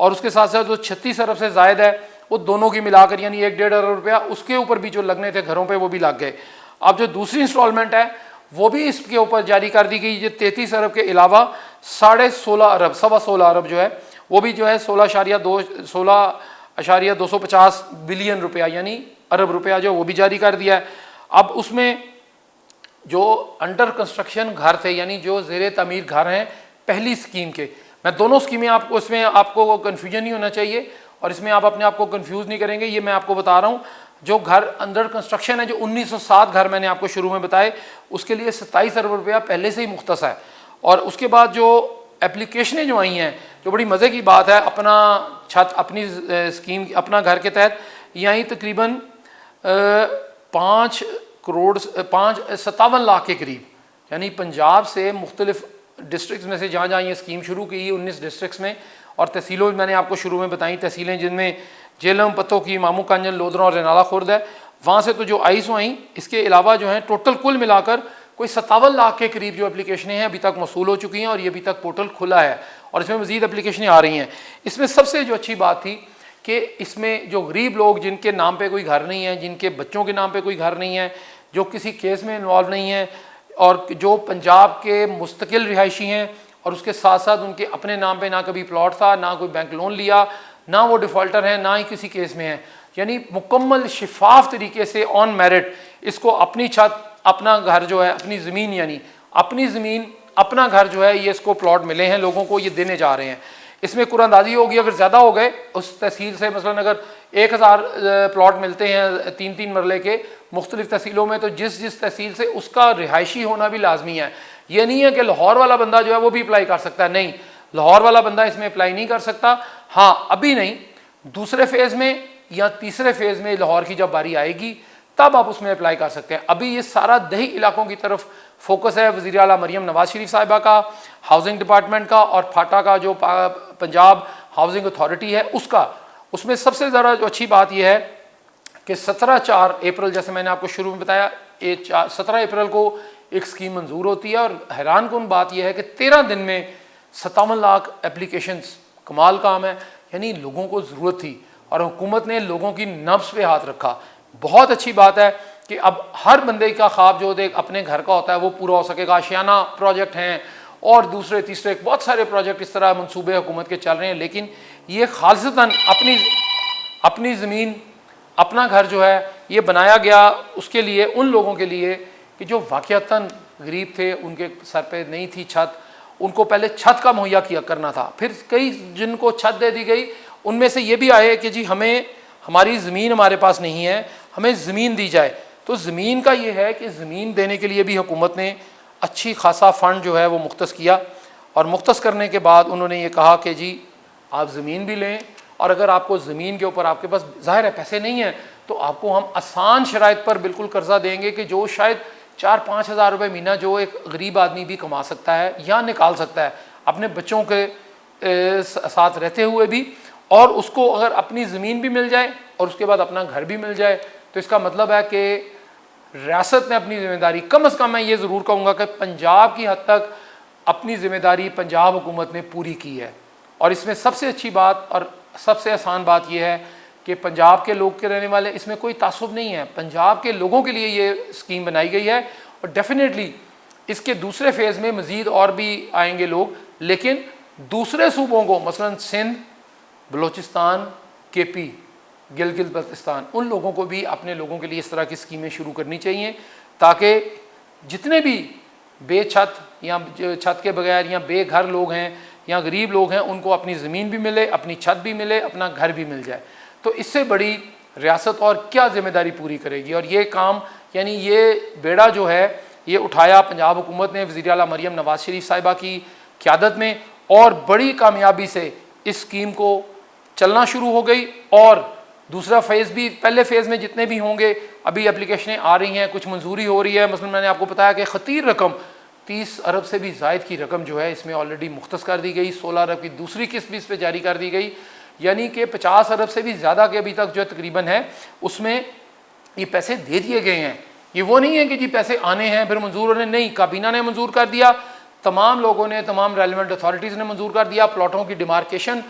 اور اس کے ساتھ ساتھ جو 36 ارب سے زائد ہے وہ دونوں کی ملا کر یعنی 1.5 ارب روپیہ اس کے اوپر بھی جو لگنے تھے گھروں پہ وہ بھی لگ گئے. اب جو دوسری انسٹالمنٹ ہے وہ بھی اس کے اوپر جاری کر دی گئی. یہ 33 ارب کے علاوہ 16.5 ارب 16.25 ارب جو ہے وہ بھی جو ہے 16.250 بلین روپیہ یعنی ارب روپیہ جو وہ بھی جاری کر دیا ہے. اب اس میں جو انڈر کنسٹرکشن گھر تھے یعنی جو زیر تعمیر گھر ہیں پہلی اسکیم کے, میں دونوں اسکیمیں آپ کو اس میں آپ کو کنفیوژن نہیں ہونا چاہیے اور اس میں آپ اپنے آپ کو کنفیوز نہیں کریں گے. یہ میں آپ کو بتا رہا ہوں جو گھر انڈر کنسٹرکشن ہے جو 1907 گھر میں نے آپ کو شروع میں بتائے اس کے لیے 27 ارب روپیہ پہلے سے ہی مختص ہے. اور اس کے بعد جو اپلیکیشنیں جو آئی ہیں جو بڑی مزے کی بات ہے, اپنا چھت اپنی اسکیم اپنا گھر کے تحت یہیں تقریباً 57 لاکھ کے قریب یعنی پنجاب سے مختلف ڈسٹرکٹس میں سے جہاں جہاں یہ اسکیم شروع کی 19 ڈسٹرکٹس میں اور تحصیلوں میں نے آپ کو شروع میں بتائیں تحصیلیں جن میں جیلم, پتو کی, مامو کانجن, لودھرا اور رینالہ خرد ہے, وہاں سے تو جو آئی سو آئیں. اس کے علاوہ جو ہیں ٹوٹل کل ملا کر کوئی 57 لاکھ کے قریب جو اپلیکیشنیں ہیں ابھی تک موصول ہو چکی ہیں اور یہ ابھی تک پورٹل کھلا ہے اور اس میں مزید اپلیکیشنیں آ رہی ہیں. اس میں سب سے جو اچھی بات تھی کہ اس میں جو غریب لوگ جن کے نام پہ کوئی گھر نہیں ہے, جن کے بچوں کے نام پہ کوئی گھر نہیں ہے, جو کسی کیس میں انوالو نہیں ہیں اور جو پنجاب کے مستقل رہائشی ہیں اور اس کے ساتھ ساتھ ان کے اپنے نام پہ نہ کبھی پلاٹ تھا, نہ کوئی بینک لون لیا, نہ وہ ڈیفالٹر ہیں, نہ ہی کسی کیس میں ہیں, یعنی مکمل شفاف طریقے سے آن میرٹ اس کو اپنی چھت اپنا گھر جو ہے اپنی زمین یعنی اپنی زمین اپنا گھر جو ہے یہ اس کو پلاٹ ملے ہیں لوگوں کو, یہ دینے جا رہے ہیں. اس میں قرآن اندازی ہوگی اگر زیادہ ہو گئے اس تحصیل سے مثلا اگر 1000 پلاٹ ملتے ہیں 3 مرلے کے مختلف تحصیلوں میں تو جس تحصیل سے اس کا رہائشی ہونا بھی لازمی ہے. یہ نہیں ہے کہ لاہور والا بندہ جو ہے وہ بھی اپلائی کر سکتا ہے, نہیں, لاہور والا بندہ اس میں اپلائی نہیں کر سکتا. ہاں ابھی نہیں, دوسرے فیز میں یا تیسرے فیز میں لاہور کی جب باری آئے گی تب آپ اس میں اپلائی کر سکتے ہیں. ابھی یہ سارا دیہی علاقوں کی طرف فوکس ہے وزیر اعلیٰ مریم نواز شریف صاحبہ کا, ہاؤسنگ ڈپارٹمنٹ کا اور پھاٹا کا جو پنجاب ہاؤسنگ اتھارٹی ہے اس کا. اس میں سب سے زیادہ جو اچھی بات یہ ہے کہ 17 اپریل جیسے میں نے آپ کو شروع میں بتایا 17 اپریل کو ایک اسکیم منظور ہوتی ہے اور حیران کن بات یہ ہے کہ 13 دن میں 57 لاکھ اپلیکیشنز, کمال کام ہے. یعنی لوگوں کو ضرورت تھی اور حکومت نے لوگوں کی نبض پہ ہاتھ رکھا. بہت اچھی بات ہے کہ اب ہر بندے کا خواب جو اپنے گھر کا ہوتا ہے وہ پورا ہو سکے گا. آشیانہ پروجیکٹ ہیں اور دوسرے تیسرے بہت سارے پروجیکٹ اس طرح منصوبے حکومت کے چل رہے ہیں, لیکن یہ خالصتاً اپنی زمین اپنا گھر جو ہے یہ بنایا گیا اس کے لیے, ان لوگوں کے لیے کہ جو واقعتاً غریب تھے, ان کے سر پہ نہیں تھی چھت, ان کو پہلے چھت کا مہیا کیا کرنا تھا. پھر کئی جن کو چھت دے دی گئی ان میں سے یہ بھی آئے کہ جی ہمیں ہماری زمین ہمارے پاس نہیں ہے, ہمیں زمین دی جائے. تو زمین کا یہ ہے کہ زمین دینے کے لیے بھی حکومت نے اچھی خاصا فنڈ جو ہے وہ مختص کیا اور مختص کرنے کے بعد انہوں نے یہ کہا کہ جی آپ زمین بھی لیں اور اگر آپ کو زمین کے اوپر آپ کے پاس ظاہر ہے پیسے نہیں ہیں تو آپ کو ہم آسان شرائط پر بالکل قرضہ دیں گے کہ جو شاید 4-5 ہزار روپے مہینہ جو ایک غریب آدمی بھی کما سکتا ہے یا نکال سکتا ہے اپنے بچوں کے ساتھ رہتے ہوئے بھی, اور اس کو اگر اپنی زمین بھی مل جائے اور اس کے بعد اپنا گھر بھی مل جائے تو اس کا مطلب ہے کہ ریاست نے اپنی ذمہ داری کم از کم میں یہ ضرور کہوں گا کہ پنجاب کی حد تک اپنی ذمہ داری پنجاب حکومت نے پوری کی ہے. اور اس میں سب سے اچھی بات اور سب سے آسان بات یہ ہے کہ پنجاب کے لوگ کے رہنے والے اس میں کوئی تعصب نہیں ہے, پنجاب کے لوگوں کے لیے یہ اسکیم بنائی گئی ہے اور ڈیفینیٹلی اس کے دوسرے فیز میں مزید اور بھی آئیں گے لوگ, لیکن دوسرے صوبوں کو مثلا سندھ, بلوچستان, کے پی, گلگت بلتستان, ان لوگوں کو بھی اپنے لوگوں کے لیے اس طرح کی اسکیمیں شروع کرنی چاہیے تاکہ جتنے بھی بے چھت یا چھت کے بغیر یا بے گھر لوگ ہیں یا غریب لوگ ہیں ان کو اپنی زمین بھی ملے, اپنی چھت بھی ملے, اپنا گھر بھی مل جائے. تو اس سے بڑی ریاست اور کیا ذمہ داری پوری کرے گی. اور یہ کام یعنی یہ بیڑا جو ہے یہ اٹھایا پنجاب حکومت نے وزیر اعلیٰ مریم نواز شریف صاحبہ کی قیادت میں اور بڑی کامیابی سے اس اسکیم کو چلنا شروع ہو گئی. اور دوسرا فیز بھی, پہلے فیز میں جتنے بھی ہوں گے ابھی اپلیکیشنیں آ رہی ہیں, کچھ منظوری ہو رہی ہے. مثلا میں نے آپ کو بتایا کہ خطیر رقم 30 ارب سے بھی زائد کی رقم جو ہے اس میں آلریڈی مختص کر دی گئی. 16 ارب کی دوسری قسط بھی اس پہ جاری کر دی گئی, یعنی کہ 50 ارب سے بھی زیادہ کے ابھی تک جو تقریباً ہے اس میں یہ پیسے دے دیے گئے ہیں. یہ وہ نہیں ہے کہ جی پیسے آنے ہیں پھر منظور ہونے, نہیں, کابینہ نے منظور کر دیا, تمام لوگوں نے, تمام ریلیونٹ اتھارٹیز نے منظور کر دیا. پلاٹوں کی ڈیمارکیشن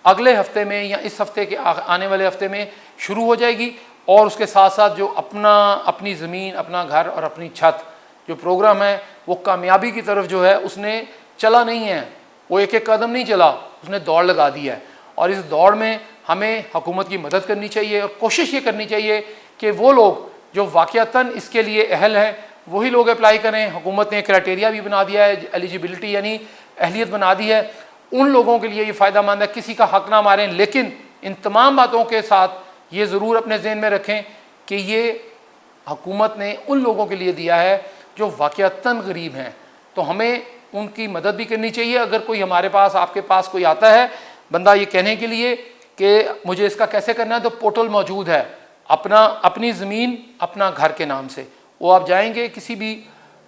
اگلے ہفتے میں یا اس ہفتے کے آنے والے ہفتے میں شروع ہو جائے گی، اور اس کے ساتھ ساتھ جو اپنی زمین، اپنا گھر اور اپنی چھت جو پروگرام ہے وہ کامیابی کی طرف جو ہے اس نے چلا نہیں ہے، وہ ایک ایک قدم نہیں چلا، اس نے دوڑ لگا دی ہے، اور اس دوڑ میں ہمیں حکومت کی مدد کرنی چاہیے، اور کوشش یہ کرنی چاہیے کہ وہ لوگ جو واقعتاً اس کے لیے اہل ہیں وہی لوگ اپلائی کریں۔ حکومت نے کرائٹیریا بھی بنا دیا ہے، ایلیجیبلٹی یعنی اہلیت بنا دی ہے، ان لوگوں کے لیے یہ فائدہ مند ہے، کسی کا حق نہ ماریں، لیکن ان تمام باتوں کے ساتھ یہ ضرور اپنے ذہن میں رکھیں کہ یہ حکومت نے ان لوگوں کے لیے دیا ہے جو واقعتاً غریب ہیں، تو ہمیں ان کی مدد بھی کرنی چاہیے۔ اگر کوئی ہمارے پاس، آپ کے پاس کوئی آتا ہے بندہ یہ کہنے کے لیے کہ مجھے اس کا کیسے کرنا ہے، تو پورٹل موجود ہے، اپنی زمین اپنا گھر کے نام سے، وہ آپ جائیں گے کسی بھی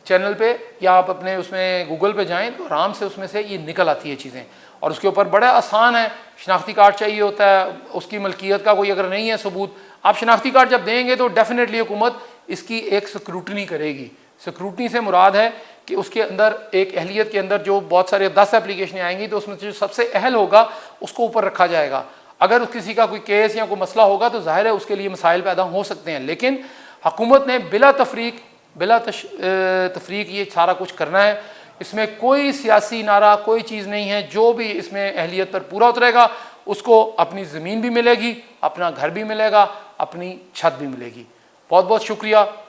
چینل پہ یا آپ اپنے اس میں گوگل پہ جائیں تو آرام سے اس میں سے یہ نکل آتی ہے چیزیں، اور اس کے اوپر بڑا آسان ہے، شناختی کارڈ چاہیے ہوتا ہے، اس کی ملکیت کا کوئی اگر نہیں ہے ثبوت، آپ شناختی کارڈ جب دیں گے تو ڈیفینیٹلی حکومت اس کی ایک سکروٹنی کرے گی۔ سکروٹنی سے مراد ہے کہ اس کے اندر ایک اہلیت کے اندر جو بہت سارے 10 اپلیکیشنیں آئیں گی تو اس میں جو سب سے اہل ہوگا اس کو اوپر رکھا جائے گا۔ اگر کسی کا کوئی کیس یا کوئی مسئلہ ہوگا تو ظاہر ہے اس کے لیے مسائل پیدا ہو سکتے ہیں، لیکن حکومت نے بلا تفریق یہ سارا کچھ کرنا ہے، اس میں کوئی سیاسی نعرہ کوئی چیز نہیں ہے، جو بھی اس میں اہلیت پر پورا اترے گا اس کو اپنی زمین بھی ملے گی، اپنا گھر بھی ملے گا، اپنی چھت بھی ملے گی۔ بہت بہت شکریہ۔